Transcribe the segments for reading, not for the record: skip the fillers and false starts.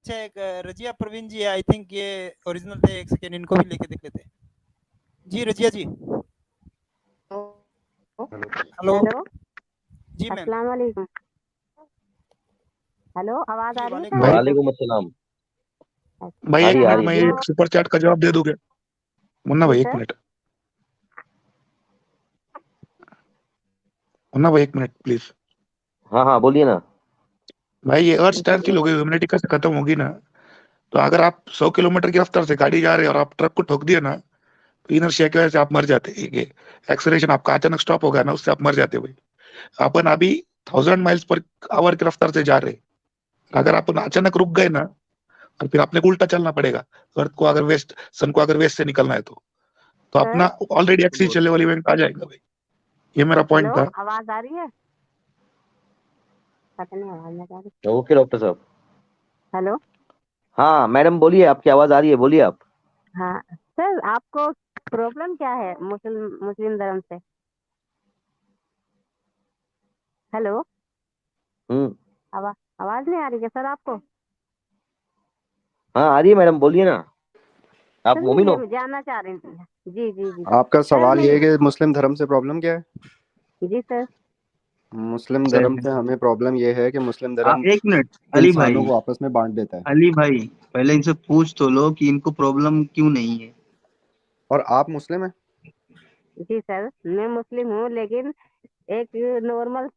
अच्छा एक Razia Parveen ji, I think ये ओरिजिनल थे, एक सेकेंड इनको भी लेके देख लेते हैं। जी रजिया जी। हेलो हेलो, जी मैम। अस्सलाम वालेकुम। हेलो, आवाज जी आ रही है वालेकुम सर? वालेकुम अस्सलाम। भाई आ एक रही है, आ मिनट, रही मैं है। एक सुपर चैट का जवाब दे दूंगा। मुन्ना जी भाई एक सर। मिनट, मुन्ना भाई एक मिनट प्लीज। हाँ हाँ बोलिए ना। भाई ये अर्थ स्टार की जी लोग ह्यूमैनिटी कैसे खत्म होगी ना, तो अगर आप 100 किलोमीटर की रफ्तार से गाड़ी जा रहे हैं और आप ट्रक को ठोक दिए ना, तो इनर्शिया की वजह से आप मर जाते हैं। ये एक्सेलरेशन आपका अचानक स्टॉप होगा ना, उससे आप मर जाते हैं भाई। अपन अभी 1000 माइल्स पर आवर की रफ्तार से जा रहे हैं, अगर अपन अचानक रुक गए ना, और फिर आपने को उल्टा चलना पड़ेगा। अर्थ को अगर वेस्ट, सन को अगर वेस्ट से निकलना है तो सर। अपना ऑलरेडी एक्सीडेंट लेवल इवेंट आ जाएगा भाई। ये मेरा पॉइंट हेलो, था। आवाज आ रही है? पता नहीं आवाज नहीं आ रही। ओके डॉक्टर साहब। हेलो। हाँ मैडम बोलिए, आपकी आवाज आ रही है, बोलिए आप। हाँ सर, आपको प्रॉब्लम क्या है मुस्लिम मुस्लिम धर्म से? हेलो, हम्म। आवाज आवाज नहीं आ रही है सर आपको? हाँ आ रही है मैडम, बोलिए ना। आप सर मैं मोमिन हो? ये जानना चाह रही थी। जी जी जी आपका सर, सवाल मैं ये है कि मुस्लिम धर्म से प्रॉब्लम क्या है? जी सर। मुस्लिम धर्म से हमें प्रॉब्लम ये है कि मुस्लिम धर्म एक मिनट अली इंसानों भाई, को आपस में बांट देता है। अली भाई पहले इनसे पूछ तो लो कि इनको प्रॉब्लम क्यों नहीं है। और आप मुस्लिम हैं? जी सर, मैं मुस्लिम हूँ, लेकिन एक नॉर्मल।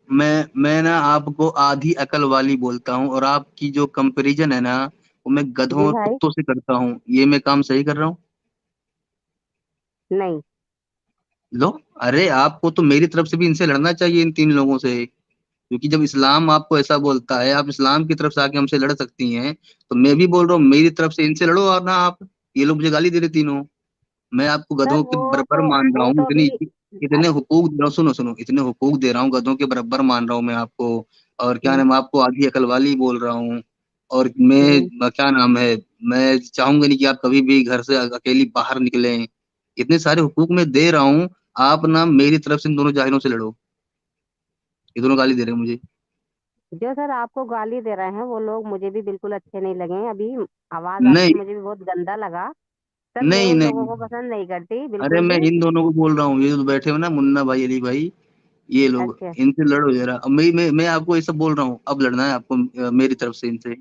मैं ना आपको आधी अकल वाली बोलता हूँ, और आपकी जो कंपैरिजन है ना, वो मैं गधों जी और भाई। कुत्तों से करता हूँ। ये मैं काम सही कर रहा हूँ? नहीं। लो, अरे आपको तो मेरी तरफ से भी इनसे लड़ना चाहिए, इन तीन लोगों से। क्योंकि जब इस्लाम आपको ऐसा बोलता है, आप इस्लाम की तरफ से आके हमसे लड़ सकती हैं, तो मैं भी बोल रहा हूँ मेरी तरफ से इनसे लड़ो। और ना आप, ये लोग मुझे गाली दे रहे तीनों, मैं आपको सर गधों के बराबर मान रहा वो हूँ। तो इतनी अभी इतने हुकूक दे रहा हूँ, सुनो सुनो, इतने हुकूक दे रहा हूँ, गधों के बराबर मान रहा हूँ मैं आपको। और क्या नाम, आपको आधी अकल वाली बोल रहा हूँ। और मैं क्या नाम है, मैं चाहूंगा नहीं कि आप कभी भी घर से अकेली बाहर निकलें। इतने सारे हुकूक मैं दे रहा हूँ, आप ना मेरी तरफ से इन दोनों जाहिलों से लड़ो। ये दोनों गाली दे रहे हैं मुझे। जो सर आपको गाली दे रहे हैं वो लोग मुझे भी बिल्कुल अच्छे नहीं लगे। अभी आवाज आपकी नहीं मुझे भी बहुत गंदा लगा। सर मैं नहीं उन लोगों नहीं, को पसंद नहीं करती अरे बिल्कुल मैं भी। इन दोनों को बोल रहा हूँ, ये जो बैठे हो ना, मुन्ना भाई, अली भाई, ये लोग, अच्छा इनसे लड़ो जरा। अब मैं आपको ये सब बोल रहा हूँ, अब लड़ना है आपको मेरी तरफ से इनसे।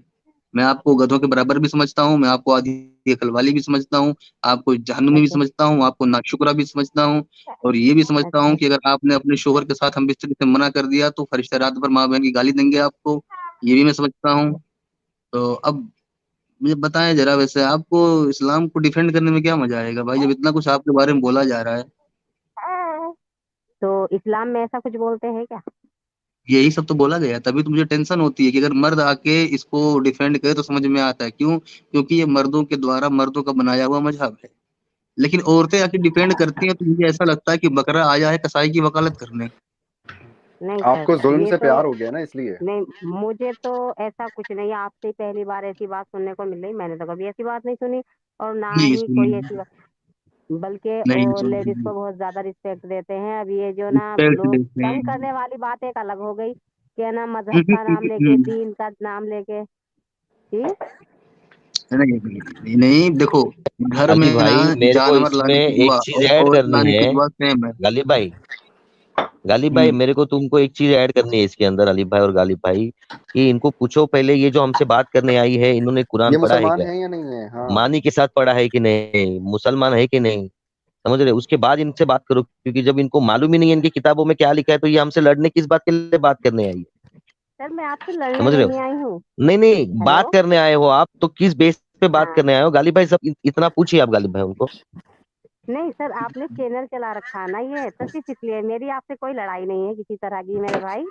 मैं आपको गधों के बराबर भी समझता हूँ, मैं आपको आधी अकल वाली भी समझता हूँ, आपको जहन्नुमी भी अच्छा समझता हूँ, आपको नाशुक्रा भी समझता हूँ। और ये भी समझता हूँ अच्छा। कि अगर आपने अपने शोहर के साथ हम बिस्तर से मना कर दिया, तो फरिश्ते रात भर माँ बहन की गाली देंगे आपको। ये भी मैं समझता हूँ। तो अब मुझे बताएं जरा, वैसे आपको इस्लाम को डिफेंड करने में क्या मजा आएगा भाई, जब इतना कुछ आपके बारे में बोला जा रहा है। तो इस्लाम में ऐसा कुछ बोलते हैं क्या? यही सब तो बोला गया है, तभी तो मुझे टेंशन होती है कि अगर मर्द आके इसको डिफेंड करे तो समझ में आता है। क्यों? क्योंकि ये मर्दों के द्वारा मर्दों का बनाया हुआ मजहब है। लेकिन औरतें आके डिफेंड करती हैं तो मुझे ऐसा लगता है कि बकरा आया है कसाई की वकालत करने। नहीं आपको सर, जुल्म ये से तो प्यार हो गया ना, इसलिए। नहीं, मुझे तो ऐसा कुछ नहीं। आपसे ही पहली बार ऐसी बात सुनने को मिल रही। मैंने तो कभी ऐसी बात नहीं सुनी, और ना नहीं ही कोई ऐसी सुनी, बात। बल्कि नहीं और लेडीज सुनी। को बहुत ज्यादा रिस्पेक्ट देते हैं। अब ये जो ना रिस्पेक्ट लोग देते तंग हैं। करने वाली बात एक अलग हो गई कि है ना, मजहब का नाम लेके, दीन का नाम लेके। जी नहीं नहीं नहीं, देखो, घर अली में ना भाई मेरे को जानवर इसमें लाने की एक दुआ चीज और ऐड औरत करनी लाने है। की दुआ सेम है। गालिब भाई मेरे को तुमको एक चीज ऐड करनी है इसके अंदर, अली भाई और गालिब भाई, कि इनको पूछो पहले, ये जो हमसे बात करने आई है, इन्होंने कुरान ये पढ़ा है मुसलमान क्या? है या नहीं है? हाँ। मानी के साथ पढ़ा है कि नहीं? मुसलमान है कि नहीं? समझ रहे? उसके बाद इनसे बात करो, क्योंकि जब इनको मालूम ही नहीं है इनकी किताबों में क्या लिखा है, तो ये हमसे लड़ने किस बात के लिए बात करने आई है? सर, मैं आपसे लड़ने समझ रहे हो? नहीं आई हूँ। नहीं नहीं, बात हेलो। करने आए हो आप, तो किस बेस पे बात हाँ। करने आए हो? गालिब भाई सब इतना पूछिए आप गालिब भाई उनको। नहीं सर, आपने चैनल चला रखा है ना, ये तो सिर्फ इसलिए। मेरी आपसे कोई लड़ाई नहीं है किसी तरह की मेरे भाई।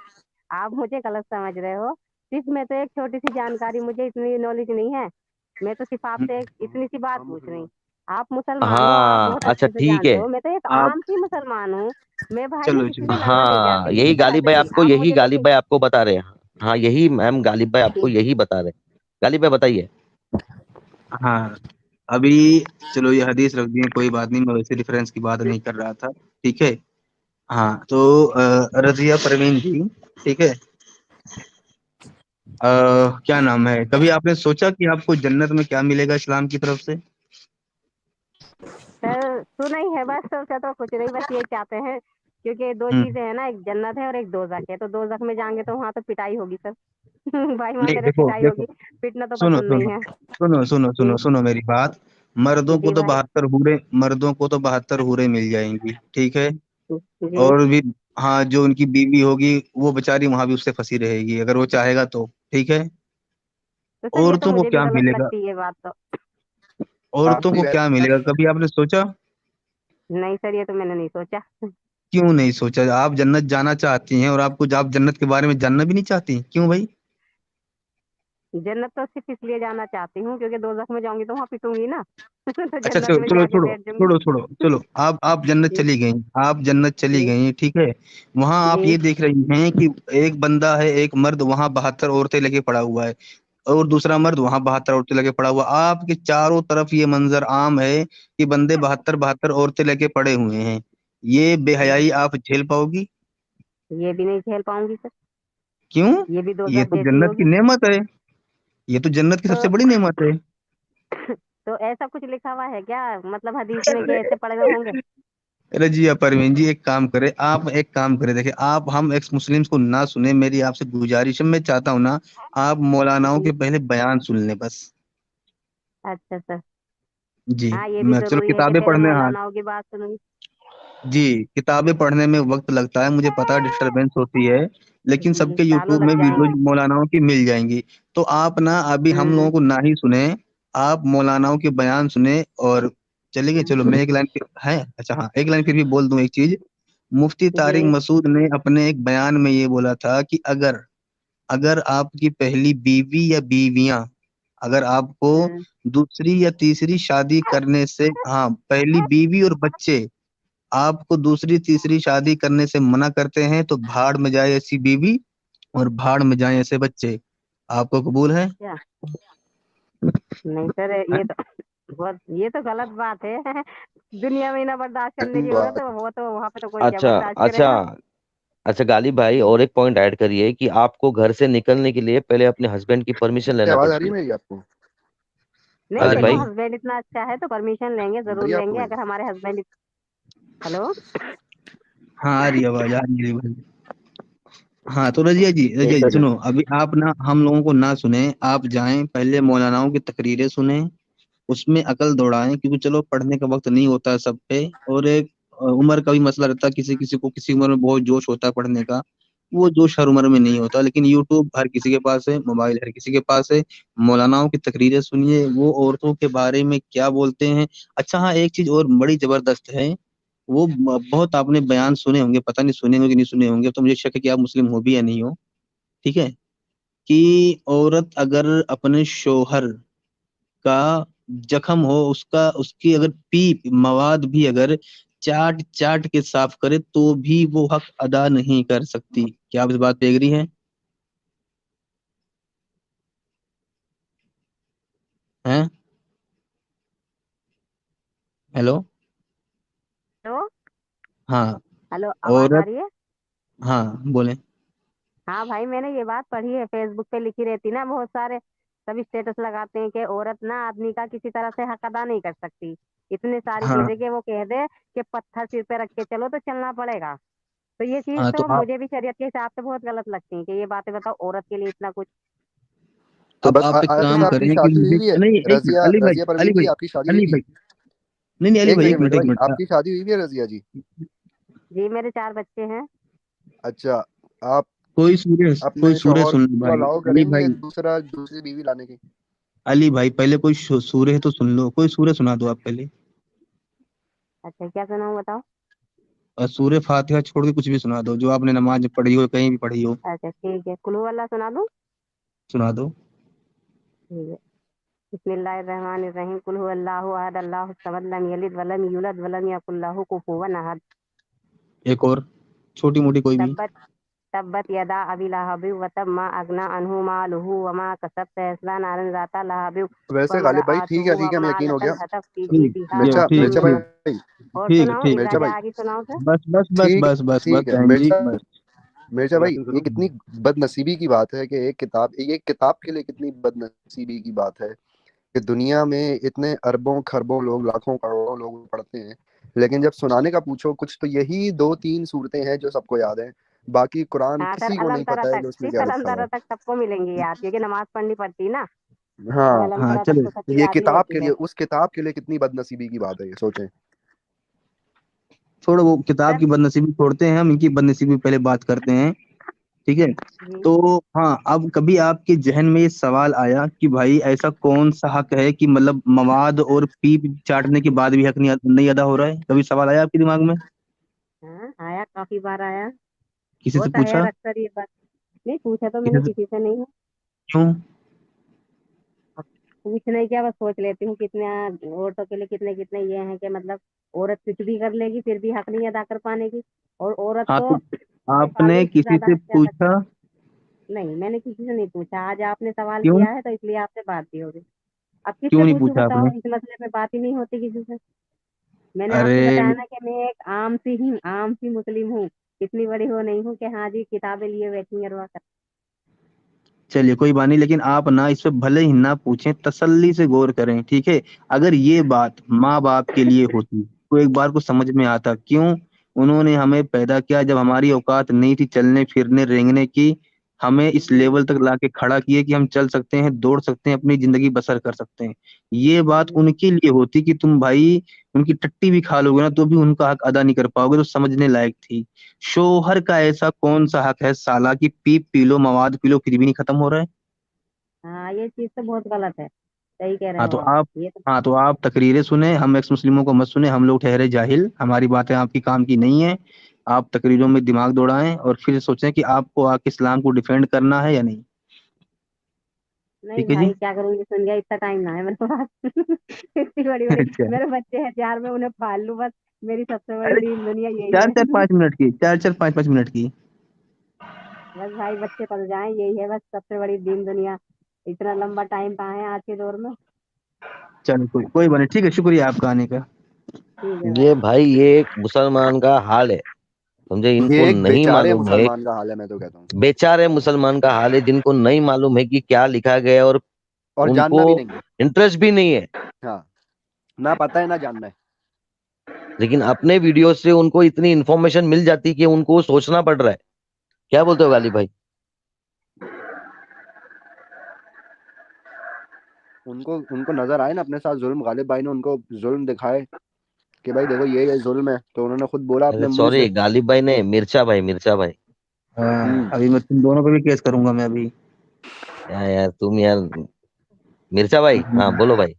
आप मुझे गलत समझ रहे हो। सिर्फ मैं तो एक छोटी सी जानकारी, मुझे इतनी नॉलेज नहीं है। मैं तो सिर्फ आपसे एक इतनी सी बात पूछ रही हूँ। आप मुसलमान हो, आप हाँ बहुत अच्छा अच्छे से ठीक है। जानते हो। मैं तो एक आप आम सी मुसलमान हूँ। मैं भाई, मैं चलो किसी से चलो। लड़ना नहीं हाँ चाहती यही किसी तरह गालिब से भाई भी। आपको, आप यही मुझे गालिब लेकिन भाई आपको बता रहे हैं। हाँ यही मैम, गालिब भाई आपको यही बता रहे हैं। गालिब भाई बताइए। हाँ, अभी चलो ये हदीस रख दिए, कोई बात नहीं, मैं वैसे रेफरेंस की बात नहीं कर रहा था। ठीक है। हाँ तो रजिया परवीन जी, ठीक है, क्या नाम है, कभी आपने सोचा कि आपको जन्नत में क्या मिलेगा इस्लाम की तरफ से? सर सुना ही है, बस सोचा तो कुछ नहीं, बस ये चाहते हैं, क्योंकि दो चीजें हैं ना, एक जन्नत है और एक दोजख है, तो दोजख में जाएंगे तो वहाँ तो पिटाई होगी सर। भाई वहाँ नहीं मेरे देखो पिटाई देखो, होगी, पिटना तो सुनो पसंद नहीं सुनो है। सुनो सुनो सुनो जी सुनो मेरी बात। मर्दों को जी तो भाई। 72 हूरें, मर्दों को तो 72 हूरें मिल जाएंगी, ठीक है। जी और भी, हाँ, जो उनकी बीवी होगी वो बेचारी वहां भी उससे फंसी रहेगी अगर वो चाहेगा तो, ठीक है। तो सर ये तो औरतों को मुझे भी क्या गलत मिलेगा? लगती है बात तो। औरतों को क्या मिलेगा, कभी आपने सोचा? नहीं सर ये तो मैंने नहीं सोचा। क्यों नहीं सोचा? आप जन्नत जाना चाहती हैं और आपको आप जन्नत के बारे में जानना भी नहीं चाहती, क्यों भाई? जन्नत तो सिर्फ इसलिए जाना चाहती हूँ क्योंकि दोजख में जाऊंगी तो वहाँ पिटूंगी ना। तो अच्छा जन्नत चलो में चलो, जाके छोड़ो बैठ जाऊंगी। छोड़ो छोड़ो, चलो आप जन्नत जी चली गई, आप जन्नत चली जी गई, ठीक है। वहां आप जी ये देख रही हैं कि एक बंदा है, एक मर्द वहां 72 औरतें लेके पड़ा हुआ है, और दूसरा मर्द वहां 72 औरतें लेके पड़ा हुआ। आपके चारों तरफ ये मंजर आम है कि बंदे 72 औरतें लेके पड़े हुए हैं। ये जी। बेहयाई आप झेल पाओगी? ये भी नहीं झेल पाऊंगी सर। क्यों? ये भी ये दोजख तो जैसी जन्नत की होगी। नेमत है, ये तो जन्नत की तो सबसे बड़ी नेमत है। तो ऐसा कुछ लिखा हुआ है क्या, मतलब हदीस में कि ऐसे पड़े हुए होंगे? रजिया परवीन जी, एक काम करे, आप एक काम करे, देखिए आप हम एक्स मुस्लिम्स को ना सुने, मेरी आपसे गुजारिश है, मैं चाहता हूँ ना, आप मौलानाओं जी के पहले बयान सुन लें बस। अच्छा सर। जी। हाँ ये भी मैं चलो जरूरी है कि किताबें पहले पढ़ने, हाँ मौलानाओं की बात सुनूंगी। जी, किताबें पढ़ने में वक्त लगता है, मुझे पता है डिस्टरबेंस होती है, लेकिन जी सबके सालों यूट्यूब लग में जाएंगे। वीडियोज मौलानाओं की मिल जाएंगी। तो आप ना अभी हम लोगों हम्म। को ना ही सुने, आप मौलानाओं के बयान सुने और चलेंगे। चलो मैं एक लाइन है, अच्छा हाँ, एक लाइन फिर भी बोल दूं एक चीज। मुफ्ती तारिक जी मसूद ने अपने एक बयान में ये बोला था कि अगर अगर आपकी पहली बीवी या बीवियां, अगर आपको हम्म। दूसरी या तीसरी शादी करने से, हाँ, पहली बीवी और बच्चे आपको दूसरी तीसरी शादी करने से मना करते हैं तो भाड़ में जाए ऐसी बीवी और भाड़ में जाए ऐसे बच्चे। आपको कबूल है? क्या? नहीं सर ये तो गलत बात है। दुनिया में ना बर्दाश्त करने की हो तो वो तो वहां पे तो कोई क्या अच्छा बर्दाश्त अच्छा। करेगा। अच्छा गालिब भाई, और एक पॉइंट ऐड करिए कि आपको घर से निकलने के लिए पहले अपने हस्बैंड की परमिशन लेना आवाज आ रही पड़ती है है। मेरी आपको? नहीं गालिब आ रही देखो है, भाई। हस्बैंड इतना अच्छा है तो परमिशन लेंगे, जरूर बढ़िया आपको लेंगे, मेरी? अगर हमारे हस्बैंड। हेलो। हाँ आ रही है, आवाज आ रही है भाई। हाँ तो रजिया जी एक सुनो, सेकंड। अभी आप ना हम लोगों को ना सुने, आप जाएं पहले मौलानाओं की तकरीरें सुने, उसमें अकल दौड़ाएं, क्योंकि चलो पढ़ने का वक्त नहीं होता है सब पे, और एक उम्र का भी मसला रहता है, किसी किसी को किसी उम्र में बहुत जोश होता है पढ़ने का, वो जोश हर उम्र में नहीं होता। लेकिन यूट्यूब हर किसी के पास है, मोबाइल हर किसी के पास है, मौलानाओं की तकरीरें सुनिए, वो औरतों के बारे में क्या बोलते हैं। अच्छा हाँ, एक चीज और बड़ी जबरदस्त है, वो बहुत आपने बयान सुने होंगे, पता नहीं सुने होंगे कि नहीं सुने होंगे, तो मुझे शक है कि आप मुस्लिम हो भी या नहीं हो, ठीक है, कि औरत अगर अपने शोहर का जख्म हो, उसका उसकी अगर पीप मवाद भी अगर चाट चाट के साफ करे तो भी वो हक अदा नहीं कर सकती। क्या आप इस बात पे एग्री हैं? हैं? हेलो। हेलो। हाँ। हेलो आवाज आ औरत, रही है? हाँ बोले। हाँ भाई मैंने ये बात पढ़ी है, फेसबुक पे लिखी रहती ना बहुत सारे, सभी स्टेटस लगाते हैं कि औरत ना आदमी का किसी तरह से हक अदा नहीं कर सकती, इतनी सारी हाँ चीजें कि वो कह दे कि पत्थर सिर पे रख के चलो तो चलना पड़ेगा। तो ये चीज हाँ तो तो आप, मुझे भी शरीयत के हिसाब से बहुत गलत लगती है कि ये बातें बताओ औरत के लिए इतना कुछ। तो अब बस आप एक अच्छा काम से इतना आपकी करें कि शादी हुई मुझे, हुई है? नहीं एक मिनट, रजिया अली भाई, रजिया अली परवीन जी भाई, आपकी शादी हुई अली हुई? भाई, नहीं नहीं, अली एक भाई, सेकंड एक मिनट, बेटा एक भाई, मिनट। आपकी शादी हुई हुई है रजिया जी? जी मेरे 4 बच्चे हैं। अच्छा। आप कोई अपने सूर्य शौहर सुन लो को भाई। अलाउ अली करेंगे भाई, दूसरी बीवी लाने की? अली भाई, पहले कोई सूर्य है तो सुन लो, कोई सूर्य सुना दो आप पहले। अच्छा क्या सुनाऊं बताओ? और सूर्य फातिहा छोड़ के कुछ भी सुना दो, जो आपने नमाज में पढ़ी हो, कहीं भी पढ़ी हो, अच्छा ठीक है, कुल्हू अल्लाह सुना दूं? सुना दो। ठीक है। बिस्मिल्लाहिर्रहमानिर्रहीम, कुल हु अल्लाहु अहद, अल्लाहु समद, लम यलिद वलम यूलद वलम यकुल लहु कुफुवन अहद। एक और छोटी मोटी कोई भी। तब्बत तब्बत यदा अबी लहब व तब मा अगना अनहु मालुहु व मा कसब, सयस्ला नारन ज़ाता लहब वैसे व गालिब भाई ठीक है मरअतुहु ठीक है, हमें यकीन हो हम्मालतल गया। हतब फी ठीक, जीदिहा ये ठीक मिर्चा ठीक भाई, और ठीक सुनाऊं, ठीक इससे मिर्चा ठीक। भाई, आगे सुनाऊं सर? बस बस बस ठीक बस बस बस ठीक है बहन जी, मिर्चा बस। मिर्जा भाई ये कितनी बदनसीबी की बात है कि ये किताब के लिए कितनी बदनसीबी की बात है कि दुनिया में इतने अरबों खरबों लोग, लाखों करोड़ों लोग पढ़ते हैं, लेकिन जब सुनाने का पूछो कुछ तो यही 2-3 सूरतें हैं जो सबको याद है, बाकी कुरान हाँ सर, किसी को अलम नहीं तरा पता है तक कि उसमें सिर्फ क्या अलम लिखा तरा है। तक सबको मिलेंगी याद, क्योंकि नमाज पढ़नी पड़ती ना, तो हाँ अलम हाँ तरा तक चलो, तो सबकी ये याद ही किताब होती के है। लिए, उस किताब के लिए कितनी बदनसीबी की बात है, ये सोचें। छोड़ो वो किताब सर की बदनसीबी छोड़ते हैं, हम इनकी बदनसीबी पहले बात करते हैं, ठीक है। जी, तो हाँ, अब कभी आपके जहन में ये सवाल आया कि भाई ऐसा कौन सा हक है कि मतलब मवाद और पीप चाटने के बाद भी हक नहीं अदा हो रहा है? कभी सवाल आया आपके दिमाग में? हाँ आया, काफी बार आया। किसी से होता है पूछा? अक्सर ये बात। नहीं पूछा तो किसी मैंने से? किसी से नहीं है। क्यों? अब पूछने ही क्या, बस सोच लेती हूँ कितने औरतों के लिए कितने कितने ये हैं कि मतलब औरत कुछ भी कर लेगी फिर भी हक नहीं अदा कर पाने की, और औरत हाँ, तो तो अपने आपने फादर से किसी ज्यादा से हक अदा कर। पूछा? नहीं, मैंने किसी से नहीं पूछा, आज आपने सवाल क्यों? किया है तो इसलिए आपसे बात भी होगी। अब क्यों किससे नहीं पूछूं पूछा बताओ, आपने? इस मसले पे बात ही नहीं होती किसी से। मैंने आपसे अरे बताया ना कि मैं एक आम सी मुस्लिम हूँ, इतनी बड़ी हो नहीं हूँ कि हाँ जी किताबें लिए बैठी हैं रवा कर। चलिए कोई बात नहीं, लेकिन आप ना इस पे भले ही ना पूछें, तसल्ली से गौर करें, ठीक है। अगर ये बात माँ बाप के लिए होती तो एक बार को समझ में आता क्यों उन्होंने हमें पैदा किया, जब हमारी औकात नहीं थी चलने फिरने रेंगने की, हमें इस जी लेवल तक लाके खड़ा किए कि हम चल सकते हैं, दौड़ सकते हैं, अपनी जिंदगी बसर कर सकते हैं। ये बात जी उनके लिए होती कि तुम भाई उनकी टट्टी भी खा लोगे ना तो भी उनका हक अदा नहीं कर पाओगे, तो समझने लायक थी। शोहर का ऐसा कौन सा हक है साला कि पीप पी लो, मवाद पी लो, फिर भी नहीं खत्म हो रहा है? हाँ, ये चीज तो बहुत गलत है, सही कह रहे हाँ हो तो आप आप ये तो। हाँ तो आप तकरीरें सुने, हम एक्स मुस्लिमों को मत सुने, हम लोग ठहरे जाहिल, हमारी बातें आपकी काम की नहीं है। आप तकरीरों में दिमाग दौड़ाएं और फिर सोचें कि आपको आके इस्लाम को डिफेंड करना है या नहीं। नहीं ठीक है जी। भाई, क्या करूंगी, सुन गया, इतना टाइम ना है मेरे पास। इतनी बड़ी बड़ी अच्छा, मेरे बच्चे हैं 4, मैं उन्हें पाल लूं बस, मेरी सबसे बड़ी अरे दीन दुनिया यही चार है। चार पाँच मिनट की, चार चार पाँच पाँच मिनट की। बस भाई बच्चे पल जाएं, यही है बस सबसे बड़ी दीन दुनिया। इतना लंबा टाइम कहाँ है आज के दौर में। चलो कोई बात नहीं, ठीक है, शुक्रिया आपका आने का। ठीक है भाई। ये भाई ये एक मुसलमान का हाल है, समझे। इनको ये एक नहीं बेचारे मालूम है, मुसलमान का हाल है, मैं तो कहता हूँ, बेचारे मुसलमान का हाल है, जिनको नहीं मालूम है कि क्या लिखा गया है, और और उनको जानना भी नहीं है। इंटरेस्ट भी नहीं है। हाँ, ना पता है ना जानना है। लेकिन अपने वीडियो से उनको इतनी इन्फॉर्मेशन मिल जाती है कि उनको सोचना पड़ रहा है। क्या बोलते हो गालिब भाई? उनको उनको नजर आए ना अपने साथ जुल्म, गालिब भाई ने उनको जुल्म दिखाए कि भाई देखो ये जुल्म है, तो उन्होंने खुद बोला अरे अपने मुंह सॉरी, से। गालिब भाई ने, मिर्चा भाई, मिर्चा भाई। हाँ, हम्म अभी मैं तुम दोनों पे भी केस करूंगा मैं अभी। यार तुम यार, मिर्चा भाई, हाँ बोलो भाई।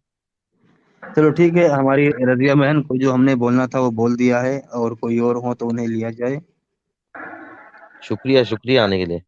चलो ठीक है, हमारी रजिया बहन को जो हमने बोलना था वो बोल दिया है, और कोई और हो तो उन्हें लिया जाए। शुक्रिया शुक्रिया आने के लिए।